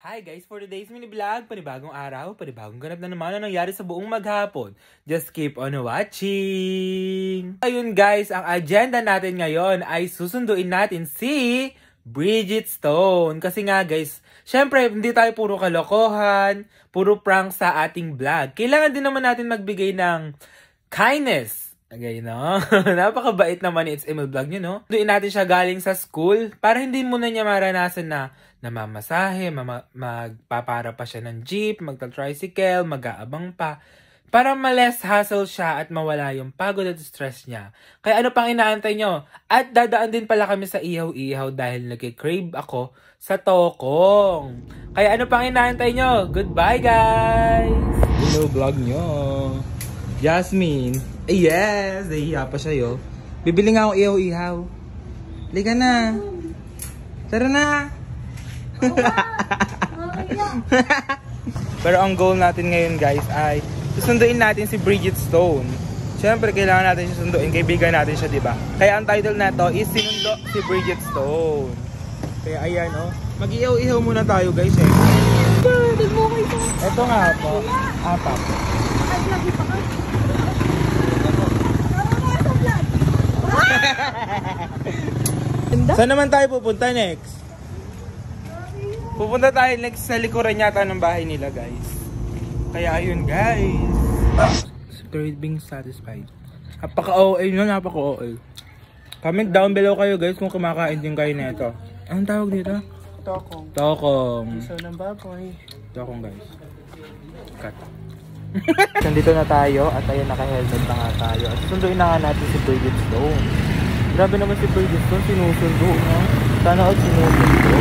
Hi guys, for today's mini vlog, panibagong araw, panibagong ganap na naman ang nangyari sa buong maghapon. Just keep on watching! Ayun guys, ang agenda natin ngayon ay susunduin natin si Bridget Stone. Kasi nga guys, syempre hindi tayo puro kalokohan, puro prank sa ating vlog. Kailangan din naman natin magbigay ng kindness. Okay, no? Napakabait naman ni It's Emil Vlog nyo, no? Doon natin siya galing sa school para hindi muna niya maranasan na namamasahe, magpapara pa siya ng jeep, magta-tricycle, mag-aabang pa. Para ma-less hassle siya at mawala yung pagod at stress niya. Kaya ano pang inaantay nyo? At dadaan din pala kami sa ihaw-ihaw dahil nag-crave ako sa tokong. Kaya ano pang inaantay nyo? Goodbye guys! Hello vlog nyo! Jasmine! Yes! Nahihiya pa siya yo. Bibili nga akong ihaw-ihaw. Liga na! Tara na! Pero ang goal natin ngayon guys ay susunduin natin si Bridget Stone. Siyempre kailangan natin siya sunduin, kaibigan natin siya, diba? Kaya ang title na to is Sinundo si Bridget Stone. Kaya ayan oh, mag-ihaw-ihaw muna tayo guys eh. Ito nga po, apat. Saan naman tayo pupunta next? Pupunta tayo next sa likuran yata ng bahay nila guys. Kaya ayun guys. Spirit being satisfied. Napaka-OA no, napaka-OA. Comment down below kayo guys kung kumakain din kayo na ito. Anong tawag dito? Tokong. Tokong. Iso ng baboy. Tokong guys. Cut. Nandito na tayo at ayun naka-helmet na nga tayo. At sunduin na nga natin si Bridget Stone. Grabe naman si Bridget Stone, sinusundo no? Sana all sinusundo.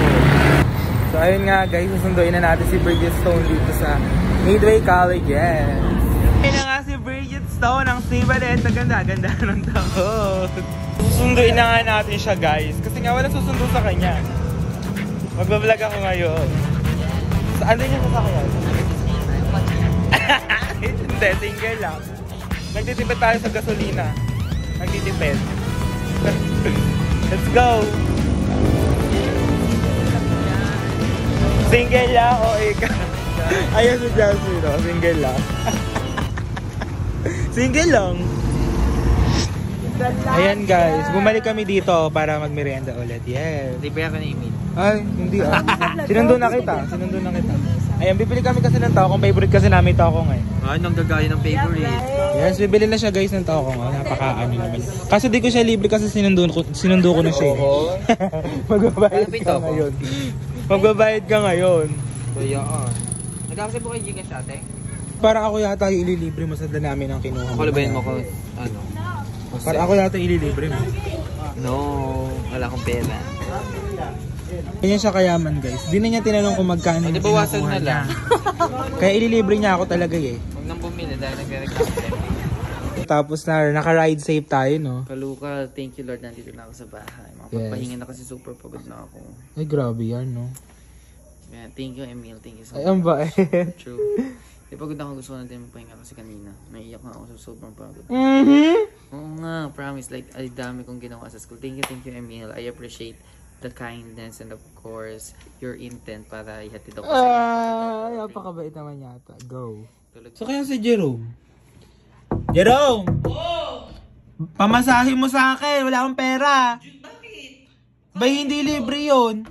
So ayun nga guys, susunduin na natin si Bridget Stone dito sa Midway College. Yes! Ayun na nga si Bridget Stone, ang sibalet na ganda-ganda ng takot. Susunduin na nga natin siya guys, kasi nga wala susundo sa kanya. Magbablog ako ngayon. Saan din yung sasakyan? Hindi, single lang. Nagtitipid tayo sa gasolina. Nagtitipid. Let's go! Single lang o ikaw? Ayan si Jasmine, no? Single lang. Single lang. Ayan guys, bumalik kami dito para magmerienda ulit. Yes. Libre ako ni Emil. Ay, hindi ah. Sinundo na kita. Ayan, bibili kami kasi ng tokong. Favorite kasi namin tokong eh. Ay, nang gagaya ng favorite. Yes, bibili na siya guys ng tokong. Oh, napaka-ano naman. Kasi di ko siya libre kasi sinundo ko na siya. Magbabayad ka ngayon. Magbabayad ka ngayon. Kaya nagkakasay po kay Gcash ate? Parang ako yata yung ililibre mo sa dami ng kinuha. Kalabayin mo ko, ano? Parang ako yata ililibre mo. No, wala akong pera. Ganyan siya kayaman guys. Di na niya tinanong kung magkano Hindi bawasan na lang. Kaya ililibre niya ako talaga eh. Huwag nang bumili dahil nagre-reklamo. Tapos na naka-ride safe tayo no. Kaluka, thank you Lord, nandito na ako sa bahay. Makapagpahinga na kasi super pagod na ako. Ay grabe yan no. Yeah, thank you Emil, thank you so much. Ay ang bait. True. Di pagod ako, gusto ko natin magpahinga kasi kanina. Naiiyak na ako sa sobrang pagod. Oo nga, promise. Like, ay dami kong ginawa sa school. Thank you Emil. I appreciate the kindness and of course, your intent para ihatid ako sa ay, napakabait naman yata. Go. tulog. So kaya si Jerome? Jerome! Oh! Pamasahe mo sa akin. Wala akong pera. Bakit? Ba hindi libre yun?